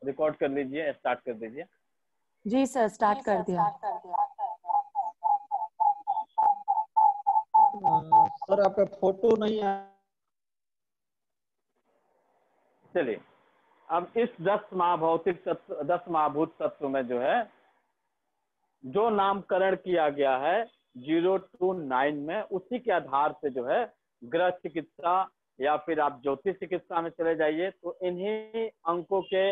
Record कर लीजिए, start कर दीजिए। जी सर, स्टार्ट कर दिया। सर आपका फोटो नहीं है। चलिए, अब इस 10 महाभौतिक तत्व, 10 महाभूत तत्व में जो है जो नामकरण किया गया है 0 to 9 में, उसी के आधार से जो है ग्रह चिकित्सा या फिर आप ज्योतिष चिकित्सा में चले जाइए तो इन्हीं अंकों के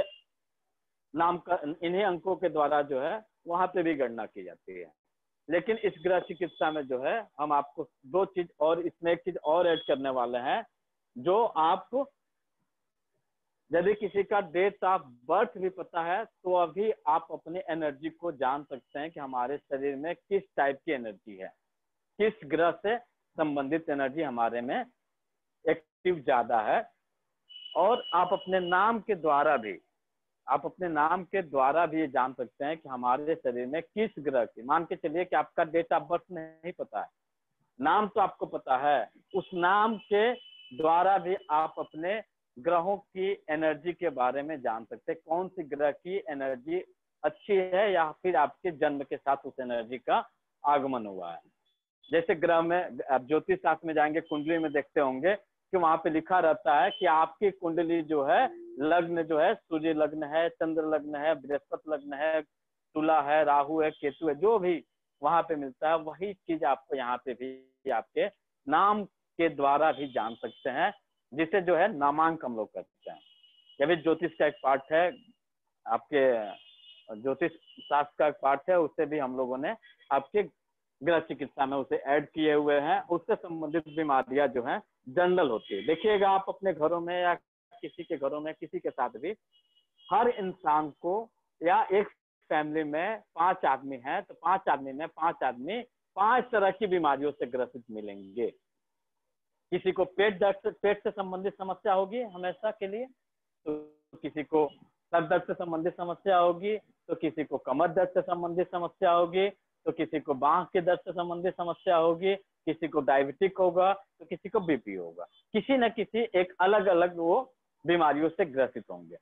इन्हीं अंकों के द्वारा जो है वहां पे भी गणना की जाती है। लेकिन इस ग्रह चिकित्सा में जो है हम आपको दो चीज और, इसमें एक चीज और ऐड करने वाले हैं, जो आप यदि किसी का डेट ऑफ बर्थ भी पता है तो अभी आप अपने एनर्जी को जान सकते हैं कि हमारे शरीर में किस टाइप की एनर्जी है, किस ग्रह से संबंधित एनर्जी हमारे में एक्टिव ज्यादा है। और आप अपने नाम के द्वारा भी ये जान सकते हैं कि हमारे शरीर में किस ग्रह की, मान के चलिए कि आपका डेट ऑफ बर्थ नहीं पता है, नाम तो आपको पता है, उस नाम के द्वारा भी आप अपने ग्रहों की एनर्जी के बारे में जान सकते हैं, कौन सी ग्रह की एनर्जी अच्छी है या फिर आपके जन्म के साथ उस एनर्जी का आगमन हुआ है। जैसे ग्रह में आप ज्योतिष शास्त्र में जाएंगे, कुंडली में देखते होंगे कि वहां पे लिखा रहता है कि आपकी कुंडली जो है, लग्न जो है, सूर्य लग्न है, चंद्र लग्न है, बृहस्पति लग्न है, तुला है, राहु है, केतु है, जो भी वहां पे मिलता है वही चीज आपको यहाँ पे भी आपके नाम के द्वारा भी जान सकते हैं, जिसे जो है नामांक हम लोग करते हैं। यह भी ज्योतिष का एक पार्ट है, आपके ज्योतिष शास्त्र का एक पार्ट है, उससे भी हम लोगों ने आपके ग्रह चिकित्सा में उसे ऐड किए हुए हैं। उससे संबंधित बीमारियां जो हैं जनरल होती है। देखिएगा आप अपने घरों में या किसी के घरों में, किसी के साथ भी, हर इंसान को या एक फैमिली में 5 आदमी हैं तो 5 आदमी में 5 आदमी 5 तरह की बीमारियों से ग्रसित मिलेंगे। किसी को पेट से संबंधित समस्या होगी हमेशा के लिए, तो किसी को सर दर्द से संबंधित समस्या होगी, तो किसी को कमर दर्द से संबंधित समस्या होगी, तो किसी को बांह के दर्द से संबंधित समस्या होगी, किसी को डायबिटिक होगा, तो किसी को बीपी होगा। किसी न किसी एक अलग अलग वो बीमारियों से ग्रसित होंगे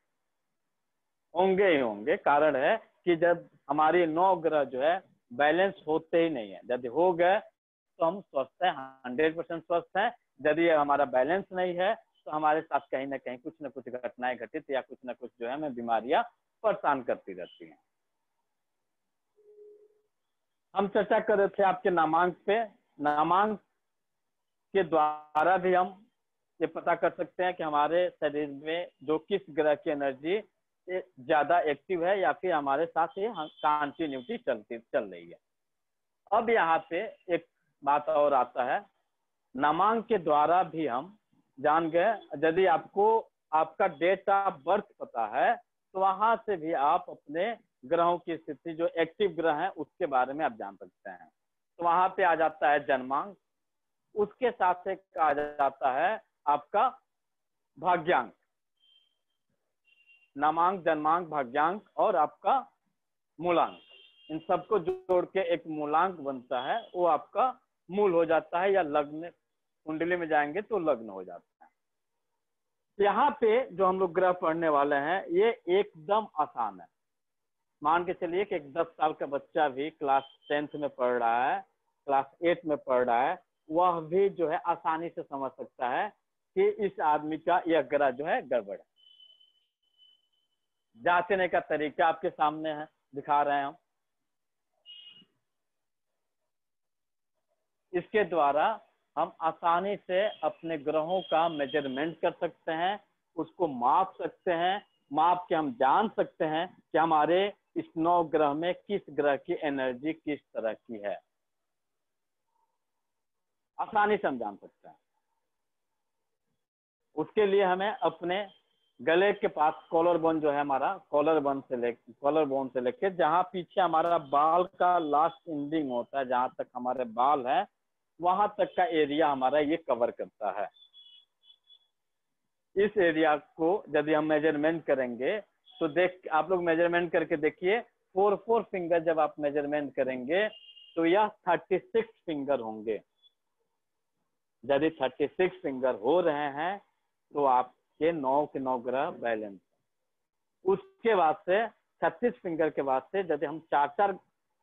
ही होंगे। कारण है कि जब हमारी 9 ग्रह जो है बैलेंस होते ही नहीं है, यदि हो गए तो हम स्वस्थ हैं, 100% स्वस्थ हैं। यदि हमारा बैलेंस नहीं है तो हमारे साथ कहीं ना कहीं कुछ न कुछ घटनाएं घटित या कुछ न कुछ जो है हमें बीमारियां परेशान करती रहती हैं। हम चर्चा कर रहे थे आपके नामांक पे। नामांक के द्वारा भी हम ये पता कर सकते हैं कि हमारे शरीर में जो किस ग्रह की एनर्जी ज्यादा एक्टिव है या फिर हमारे साथ ये कंटिन्यूटी चल रही है। अब यहाँ पे एक बात और आता है, नामांक के द्वारा भी हम जान गए, यदि आपको आपका डेट ऑफ बर्थ पता है तो वहां से भी आप अपने ग्रहों की स्थिति, जो एक्टिव ग्रह हैं उसके बारे में आप जान सकते हैं। तो वहां पे आ जाता है जन्मांक, उसके साथ से आ जाता है आपका भाग्यांक। नामांक, जन्मांक, भाग्यांक और आपका मूलांक, इन सबको जोड़ के एक मूलांक बनता है, वो आपका मूल हो जाता है, या लग्न कुंडली में जाएंगे तो लग्न हो जाता है। यहाँ पे जो हम लोग ग्रह पढ़ने वाले हैं ये एकदम आसान है। मान के चलिए कि एक 10 साल का बच्चा भी क्लास 10th में पढ़ रहा है, क्लास 8 में पढ़ रहा है, वह भी जो है आसानी से समझ सकता है कि इस आदमी का यह ग्रह जो है गड़बड़ है। जांचने का तरीका आपके सामने है, दिखा रहे हैं हम। इसके द्वारा हम आसानी से अपने ग्रहों का मेजरमेंट कर सकते हैं, उसको माप सकते हैं, माप के हम जान सकते हैं कि हमारे इस 9 ग्रह में किस ग्रह की एनर्जी किस तरह की है। आसानी से हम जान सकते हैं। उसके लिए हमें अपने गले के पास कॉलर बोन जो है हमारा, कॉलर बोन से लेके जहां पीछे हमारा बाल का लास्ट एंडिंग होता है, जहां तक हमारे बाल है वहां तक का एरिया हमारा ये कवर करता है। इस एरिया को यदि हम मेजरमेंट करेंगे तो आप लोग मेजरमेंट करके देखिए, 4 फिंगर जब आप मेजरमेंट करेंगे तो यह 36 फिंगर होंगे। यदि 36 फिंगर हो रहे हैं तो आपके 9 के 9 ग्रह बैलेंस। उसके बाद से 36 फिंगर के बाद से यदि हम 4-4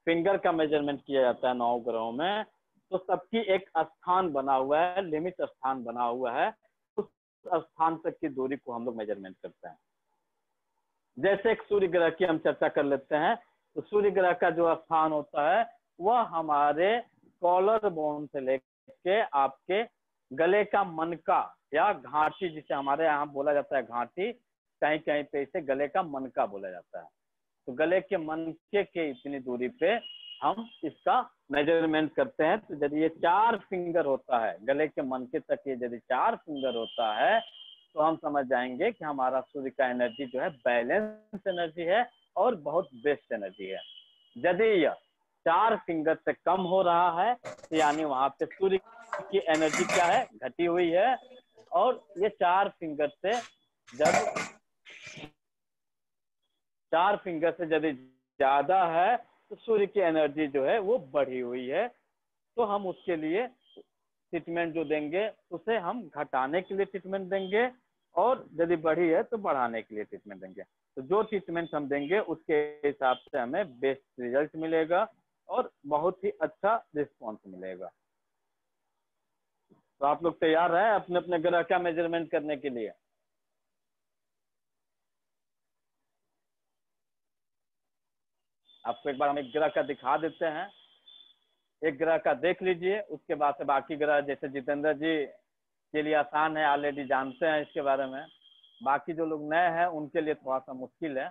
फिंगर का मेजरमेंट किया जाता है 9 ग्रहों में, तो सबकी एक स्थान बना हुआ है, लिमिट स्थान बना हुआ है, उस स्थान तक की दूरी को हम लोग मेजरमेंट करते हैं। जैसे एक सूर्य ग्रह की हम चर्चा कर लेते हैं, तो सूर्य ग्रह का जो स्थान होता है वह हमारे कॉलर बोन से लेके आपके गले का मनका या घाटी, जिसे हमारे यहाँ बोला जाता है घाटी, कहीं कहीं पे इसे गले का मनका बोला जाता है। तो गले के मनके के इतनी दूरी पे हम इसका मेजरमेंट करते हैं। तो यदि ये 4 फिंगर होता है, गले के मनके तक ये यदि 4 फिंगर होता है, तो हम समझ जाएंगे कि हमारा सूर्य का एनर्जी जो है बैलेंस एनर्जी है और बहुत बेस्ट एनर्जी है। यदि यह 4 फिंगर से कम हो रहा है, तो यानी वहां पे सूर्य की एनर्जी क्या है, घटी हुई है। और ये 4 फिंगर से जब 4 फिंगर से यदि ज्यादा है, तो सूर्य की एनर्जी जो है वो बढ़ी हुई है। तो हम उसके लिए ट्रीटमेंट जो देंगे उसे हम घटाने के लिए ट्रीटमेंट देंगे, और यदि बढ़ी है तो बढ़ाने के लिए ट्रीटमेंट देंगे। तो जो ट्रीटमेंट हम देंगे उसके हिसाब से हमें बेस्ट रिजल्ट मिलेगा और बहुत ही अच्छा रिस्पॉन्स मिलेगा। तो आप लोग तैयार हैं अपने अपने ग्रह का मेजरमेंट करने के लिए? आपको एक बार हम एक ग्रह का दिखा देते हैं, एक ग्रह का देख लीजिए, उसके बाद से बाकी ग्रह, जैसे जितेंद्र जी के लिए आसान है, ऑलरेडी जानते हैं इसके बारे में, बाकी जो लोग नए हैं उनके लिए थोड़ा सा मुश्किल है।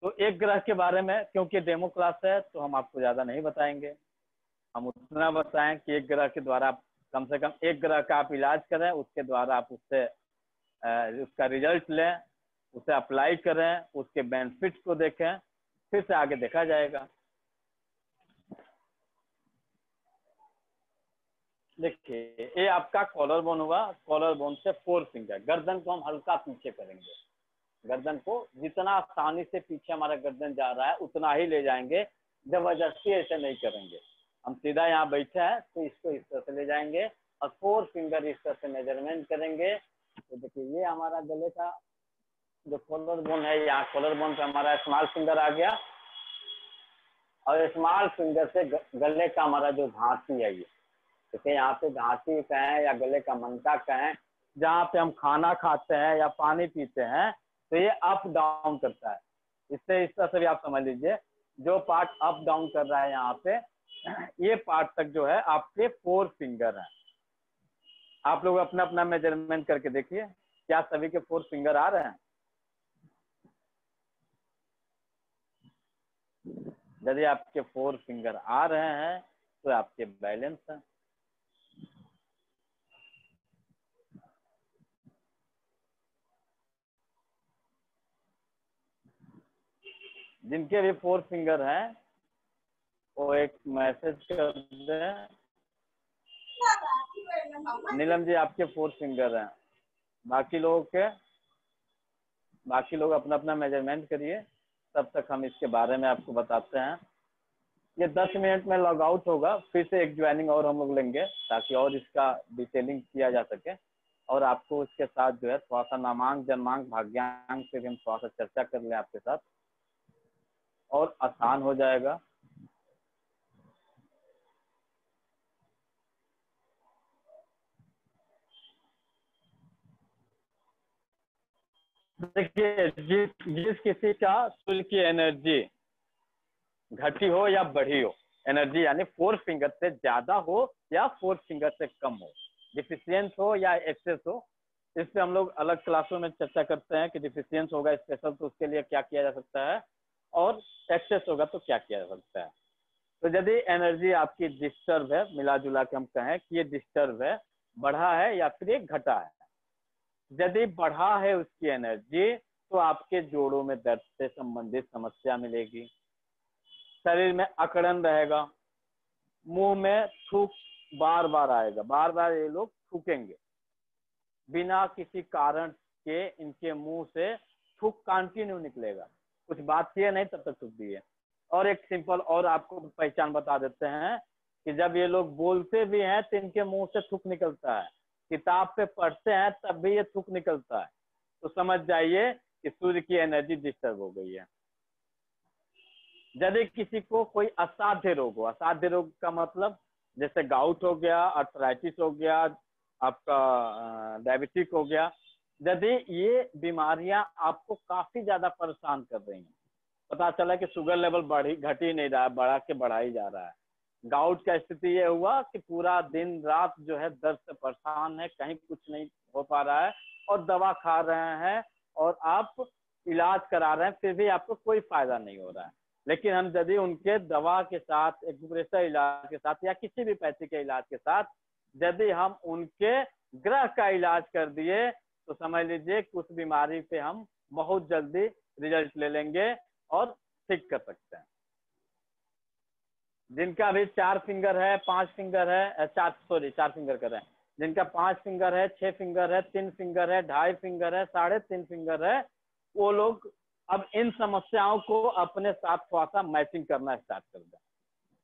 तो एक ग्रह के बारे में, क्योंकि डेमो क्लास है तो हम आपको ज्यादा नहीं बताएंगे, हम उतना बताएं कि एक ग्रह के द्वारा आप कम से कम एक ग्रह का आप इलाज करें, उसके द्वारा आप उससे उसका रिजल्ट लें, उसे अप्लाई करें, उसके बेनिफिट को देखें, फिर से आगे देखा जाएगा। देखिए ये आपका कॉलर बोन हुआ, कॉलर बोन से 4 फिंगर, गर्दन को हम हल्का पीछे करेंगे, गर्दन को जितना आसानी से पीछे हमारा गर्दन जा रहा है उतना ही ले जाएंगे, जबरदस्ती ऐसे नहीं करेंगे। हम सीधा यहाँ बैठे हैं तो इसको इस तरह से ले जाएंगे और 4 फिंगर इस तरह से मेजरमेंट करेंगे। तो देखिए ये हमारा गले का जो कॉलर बोन है, यहाँ कॉलर बोन पे हमारा स्मॉल फिंगर आ गया, और स्मॉल फिंगर से गले का हमारा जो घाटी है, ये देखिए यहाँ पे घाटी कहें या गले का मनका कहें, जहाँ पे हम खाना खाते हैं या पानी पीते हैं, तो ये अप डाउन करता है। इससे इस तरह से भी आप समझ लीजिए, जो पार्ट अप डाउन कर रहा है यहाँ पे, ये पार्ट तक जो है आपके 4 फिंगर हैं। आप लोग अपना अपना मेजरमेंट करके देखिए, क्या सभी के 4 फिंगर आ रहे हैं? यदि आपके 4 फिंगर आ रहे हैं तो आपके बैलेंस हैं। जिनके भी 4 फिंगर हैं वो एक मैसेज कर दें। नीलम जी आपके 4 फिंगर हैं, बाकी लोग अपना अपना मेजरमेंट करिए, तब तक हम इसके बारे में आपको बताते हैं। ये 10 मिनट में लॉग आउट होगा, फिर से एक ज्वाइनिंग और हम लोग लेंगे ताकि और इसका डिटेलिंग किया जा सके, और आपको इसके साथ जो है थोड़ा सा नामांक, जन्मांक, भाग्यांक पे भी हम थोड़ा सा चर्चा कर लें आपके साथ, और आसान हो जाएगा। देखिए जिस किसी का सूर्य की एनर्जी घटी हो या बढ़ी हो, एनर्जी यानी 4 फिंगर से ज्यादा हो या 4 फिंगर से कम हो, डिफिशियंस हो या एक्सेस हो, इस पे हम लोग अलग क्लासों में चर्चा करते हैं कि डिफिशियंस होगा स्पेशल तो उसके लिए क्या किया जा सकता है, और एक्सेस होगा तो क्या किया जा सकता है। तो यदि एनर्जी आपकी डिस्टर्ब है, मिला जुला के हम कहें कि ये डिस्टर्ब है, बढ़ा है या फिर ये घटा है, यदि बढ़ा है उसकी एनर्जी, तो आपके जोड़ों में दर्द से संबंधित समस्या मिलेगी, शरीर में अकड़न रहेगा, मुंह में थूक बार बार आएगा, बार बार ये लोग थूकेंगे, बिना किसी कारण के इनके मुंह से थूक कंटिन्यू निकलेगा, कुछ बात किए नहीं तब तक थूक दिए। और एक सिंपल और आपको पहचान बता देते हैं कि जब ये लोग बोलते भी हैं तो इनके मुंह से थूक निकलता है, किताब पे पढ़ते हैं तब भी ये थूक निकलता है। तो समझ जाइए कि सूर्य की एनर्जी डिस्टर्ब हो गई है। यदि किसी को कोई असाध्य रोग हो, असाध्य रोग का मतलब जैसे गाउट हो गया, अर्थराइटिस हो गया, आपका डायबिटिक हो गया, यदि ये बीमारियां आपको काफी ज्यादा परेशान कर रही हैं, पता चला कि शुगर लेवल घट ही नहीं रहा है, बढ़ा के बढ़ा ही जा रहा है। गाउट का स्थिति ये हुआ कि पूरा दिन रात जो है दर्द से परेशान है, कहीं कुछ नहीं हो पा रहा है और दवा खा रहे हैं और आप इलाज करा रहे हैं, फिर भी आपको कोई फायदा नहीं हो रहा है। लेकिन हम यदि उनके दवा के साथ, एक्यूप्रेशर इलाज के साथ या किसी भी पैथी के इलाज के साथ यदि हम उनके ग्रह का इलाज कर दिए तो समझ लीजिए कि उस बीमारी पे हम बहुत जल्दी रिजल्ट ले लेंगे और ठीक कर सकते हैं। जिनका भी 4 फिंगर है, 5 फिंगर है, 4 फिंगर कर रहे हैं, जिनका 5 फिंगर है, 6 फिंगर है, 3 फिंगर है, 2.5 फिंगर है, 3.5 फिंगर है, वो लोग अब इन समस्याओं को अपने साथ थोड़ा सा मैचिंग करना स्टार्ट कर दें।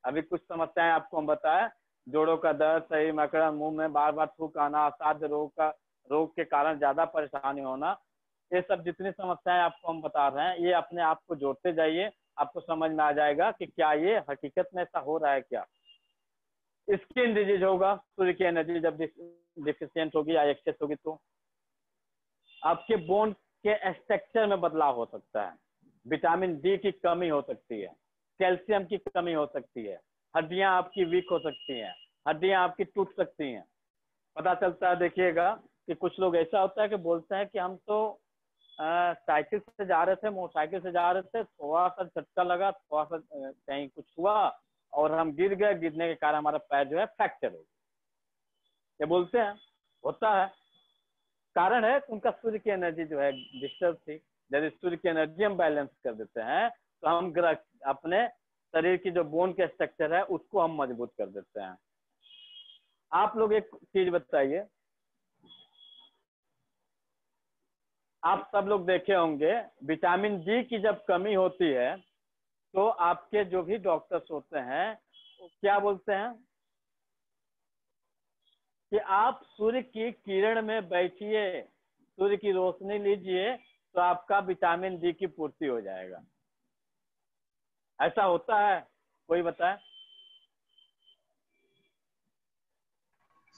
अभी कुछ समस्याएं आपको हम बताएं, जोड़ों का दर्द, सही मकड़ा, मुंह में बार बार थूक आना, असाध्य रोग के कारण ज्यादा परेशानी होना, ये सब जितनी समस्याएं आपको हम बता रहे हैं, ये अपने आप को जोड़ते जाइए, आपको समझ में आ जाएगा कि क्या ये हकीकत में ऐसा हो रहा है क्या। स्किन डिजीज होगा, सूर्य की एनर्जी जब डिफिशियंट होगी या एक्सेस होगी तो आपके बोन के स्ट्रक्चर में बदलाव हो सकता है, विटामिन डी की कमी हो सकती है, कैल्शियम की कमी हो सकती है, हड्डियां आपकी वीक हो सकती हैं, हड्डियां आपकी टूट सकती हैं। पता चलता है, देखिएगा कि कुछ लोग ऐसा होता है कि बोलते हैं कि हम तो साइकिल से जा रहे थे, मोटरसाइकिल से जा रहे थे, थोड़ा सा झटका लगा, थोड़ा सा कहीं कुछ हुआ और हम गिर गए, गिरने के कारण हमारा पैर जो है फ्रैक्चर हो गया। ये बोलते हैं, होता है। कारण है उनका सूर्य की एनर्जी जो है डिस्टर्ब थी। यदि सूर्य की एनर्जी हम बैलेंस कर देते हैं तो हम अपने शरीर की जो बोन के स्ट्रक्चर है उसको हम मजबूत कर देते हैं। आप लोग एक चीज बताइए, आप सब लोग देखे होंगे विटामिन डी की जब कमी होती है तो आपके जो भी डॉक्टर्स होते हैं वो क्या बोलते हैं कि आप सूर्य की किरण में बैठिए, सूर्य की रोशनी लीजिए तो आपका विटामिन डी की पूर्ति हो जाएगा। ऐसा होता है? कोई बताए?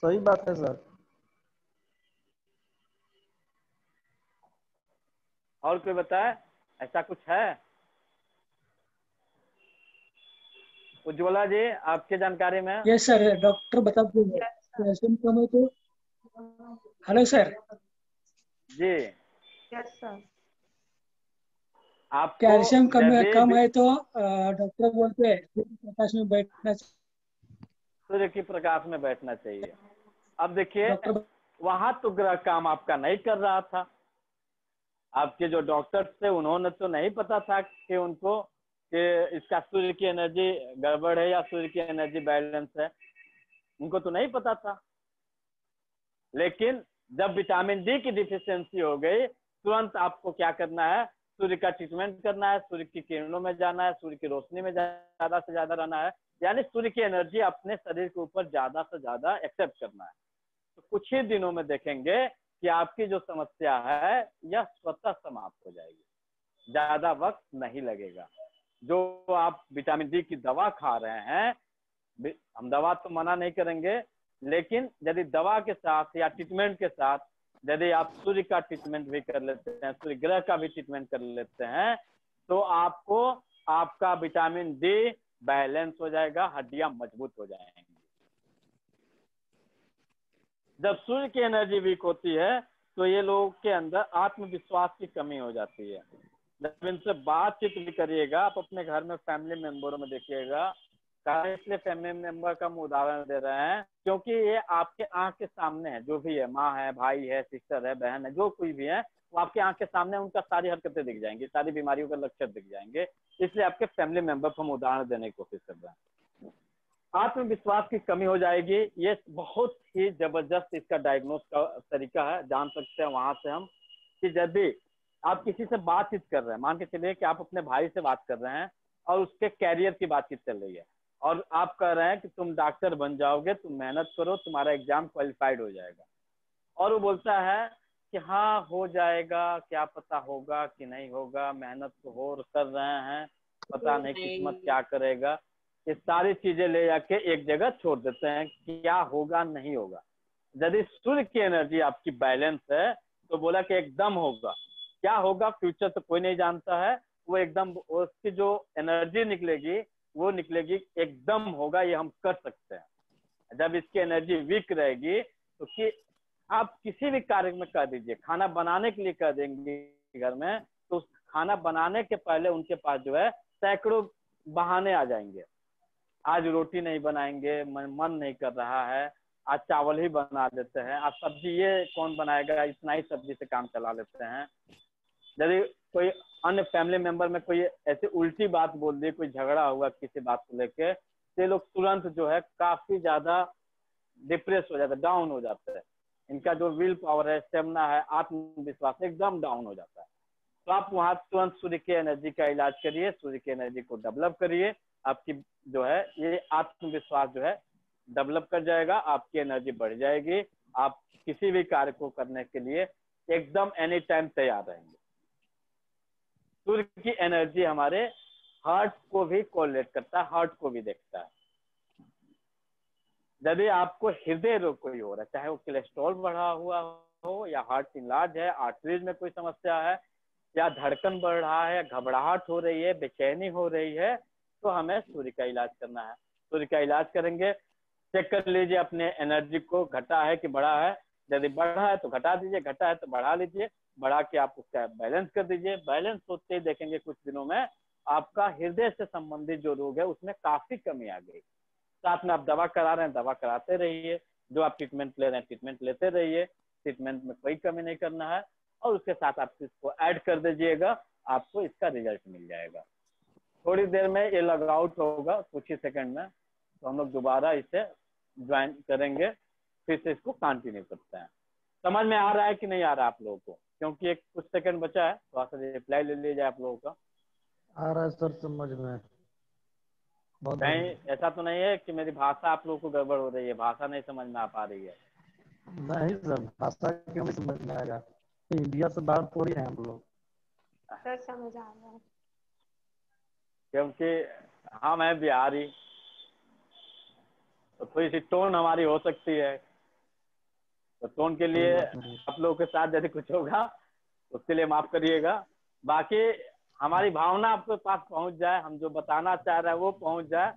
सही बात है सर। और कोई बताए ऐसा कुछ है? उज्ज्वला जी, आपके जानकारी में? यस सर, डॉक्टर बता दीजिए कैल्शियम कम है तो। हेलो सर जी, यस सर। आपको कैल्शियम यदि कम है तो डॉक्टर बोलते हैं प्रकाश में बैठना चाहिए। सूर्य की प्रकाश में बैठना चाहिए। अब देखिए डॉक्टर वहां तो ग्रह काम आपका नहीं कर रहा था, आपके जो डॉक्टर्स थे उन्होंने तो नहीं पता था कि उनको कि इसका सूर्य की एनर्जी गड़बड़ है या सूर्य की एनर्जी बैलेंस है, उनको तो नहीं पता था। लेकिन जब विटामिन डी की डिफिशियंसी हो गई तुरंत आपको क्या करना है, सूर्य का ट्रीटमेंट करना है, सूर्य की किरणों में जाना है, सूर्य की रोशनी में ज्यादा से ज्यादा रहना है, यानी सूर्य की एनर्जी अपने शरीर के ऊपर ज्यादा से ज्यादा एक्सेप्ट करना है। तो कुछ ही दिनों में देखेंगे कि आपकी जो समस्या है यह स्वतः समाप्त हो जाएगी, ज्यादा वक्त नहीं लगेगा। जो आप विटामिन डी की दवा खा रहे हैं, हम दवा तो मना नहीं करेंगे, लेकिन यदि दवा के साथ या ट्रीटमेंट के साथ यदि आप सूर्य का ट्रीटमेंट भी कर लेते हैं, सूर्य ग्रह का भी ट्रीटमेंट कर लेते हैं, तो आपको आपका विटामिन डी बैलेंस हो जाएगा, हड्डियां मजबूत हो जाएंगी। जब सूर्य की एनर्जी वीक होती है तो ये लोगों के अंदर आत्मविश्वास की कमी हो जाती है। जब इनसे बातचीत भी करिएगा, आप अपने घर में फैमिली मेंबरों में देखिएगा, इसलिए फैमिली मेंबर का हम उदाहरण दे रहे हैं क्योंकि ये आपके आंख के सामने है, जो भी है, माँ है, भाई है, सिस्टर है, बहन है, जो कोई भी है, वो आपके आंख के सामने उनका सारी हरकतें दिख जाएंगी, सारी बीमारियों के लक्षण दिख जाएंगे। इसलिए आपके फैमिली मेंबर को हम उदाहरण देने की कोशिश कर रहे हैं। आत्मविश्वास की कमी हो जाएगी, ये बहुत ही जबरदस्त इसका डायग्नोस का तरीका है, जान सकते हैं वहां से हम कि यदि आप किसी से बातचीत कर रहे हैं, मान के चलिए कि आप अपने भाई से बात कर रहे हैं और उसके कैरियर की बातचीत चल रही है और आप कह रहे हैं कि तुम डॉक्टर बन जाओगे, तुम मेहनत करो, तुम्हारा एग्जाम क्वालिफाइड हो जाएगा, और वो बोलता है कि हाँ हो जाएगा, क्या पता होगा कि नहीं होगा, मेहनत तो हो कर रहे हैं, पता नहीं किस्मत क्या करेगा, ये सारी चीजें ले जाके एक जगह छोड़ देते हैं, क्या होगा नहीं होगा। यदि सूर्य की एनर्जी आपकी बैलेंस है तो बोला कि एकदम होगा। क्या होगा फ्यूचर तो कोई नहीं जानता है, वो एकदम उसकी जो एनर्जी निकलेगी वो निकलेगी एकदम होगा, ये हम कर सकते हैं। जब इसकी एनर्जी वीक रहेगी तो कि आप किसी भी कार्य में कर दीजिए, खाना बनाने के लिए कर देंगे घर में, तो उस खाना बनाने के पहले उनके पास जो है सैकड़ों बहाने आ जाएंगे। आज रोटी नहीं बनाएंगे, मन नहीं कर रहा है, आज चावल ही बना देते हैं, आज सब्जी ये कौन बनाएगा, इतना ही सब्जी से काम चला लेते हैं। यदि कोई अन्य फैमिली मेंबर में कोई ऐसी उल्टी बात बोल दी, कोई झगड़ा हुआ किसी बात को लेके, तो लोग तुरंत जो है काफी ज्यादा डिप्रेस हो जाते हैं, डाउन हो जाते हैं। इनका जो विल पावर है, स्टेमिना है, आत्मविश्वास एकदम डाउन हो जाता है। तो आप वहां तुरंत सूर्य की एनर्जी का इलाज करिए, सूर्य की एनर्जी को डेवलप करिए, आपकी जो है ये आत्मविश्वास जो है डेवलप कर जाएगा, आपकी एनर्जी बढ़ जाएगी, आप किसी भी कार्य को करने के लिए एकदम एनी टाइम तैयार रहेंगे। सूर्य की एनर्जी हमारे हार्ट को भी कोरिलेट करता है, हार्ट को भी देखता है। यदि आपको हृदय रोग कोई हो रहा है, चाहे वो कोलेस्ट्रॉल बढ़ा हुआ हो या हार्ट इलाज है, आर्टरीज में कोई समस्या है, या धड़कन बढ़ रहा है, घबराहट हो रही है, बेचैनी हो रही है, तो हमें सूर्य का इलाज करना है। सूर्य का इलाज करेंगे, चेक कर लीजिए अपने एनर्जी को, घटा है कि बढ़ा है। यदि बढ़ा है तो घटा दीजिए, घटा है तो बढ़ा लीजिए, बढ़ा के आप उसका बैलेंस कर दीजिए। बैलेंस होते ही देखेंगे कुछ दिनों में आपका हृदय से संबंधित जो रोग है उसमें काफी कमी आ गई। साथ में आप दवा करा रहे हैं, दवा कराते रहिए, जो आप ट्रीटमेंट ले रहे हैं ट्रीटमेंट लेते रहिए, ट्रीटमेंट में कोई कमी नहीं करना है, और उसके साथ आप इसको ऐड कर दीजिएगा, आपको इसका रिजल्ट मिल जाएगा। थोड़ी देर में ये लॉग आउट होगा, कुछ ही सेकंड में, तो हम लोग दोबारा इसे ज्वाइन करेंगे, फिर से इसको कंटिन्यू करते हैं। समझ में आ रहा है कि नहीं आ रहा आप लोगों को? क्योंकि एक कुछ सेकंड बचा है, थोड़ा सा रिप्लाई ले लीजिए आप लोगों का। आ रहा है सर समझ में। बहुत कहीं ऐसा तो नहीं है कि मेरी भाषा आप लोगों को गड़बड़ हो रही है, भाषा नहीं समझ में आ पा रही है? नहीं सर, भाषा क्यों नहीं समझ में आएगा, इंडिया से बाहर थोड़ी है हम लोग। सर समझ आ रहा है। क्योंकि हम हैं बिहारी, तो थोड़ी सी टोन हमारी हो सकती है, तो टोन के लिए आप लोगों के साथ यदि कुछ होगा उसके लिए माफ करिएगा। बाकी हमारी भावना आपके पास पहुंच जाए, हम जो बताना चाह रहे हैं वो पहुंच जाए,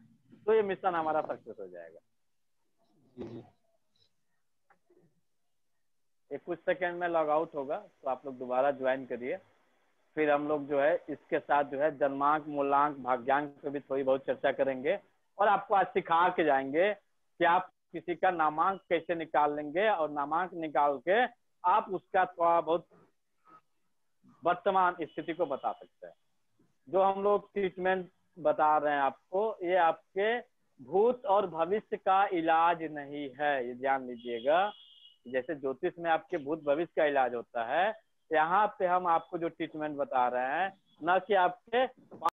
तो ये मिशन हमारा सक्सेस हो जाएगा। ये कुछ सेकंड में लॉग आउट होगा, तो आप लोग दोबारा ज्वाइन करिए। फिर हम लोग जो है इसके साथ जो है जन्मांक, मूलांक, भाग्यांक पे भी थोड़ी बहुत चर्चा करेंगे, और आपको आज सिखा के जाएंगे कि आप किसी का नामांक कैसे निकाल लेंगे, और नामांक निकाल के आप उसका थोड़ा बहुत वर्तमान स्थिति को बता सकते हैं। जो हम लोग ट्रीटमेंट बता रहे हैं आपको, ये आपके भूत और भविष्य का इलाज नहीं है, ये ध्यान लीजिएगा। जैसे ज्योतिष में आपके भूत भविष्य का इलाज होता है, यहाँ पे हम आपको जो ट्रीटमेंट बता रहे हैं, न कि आपके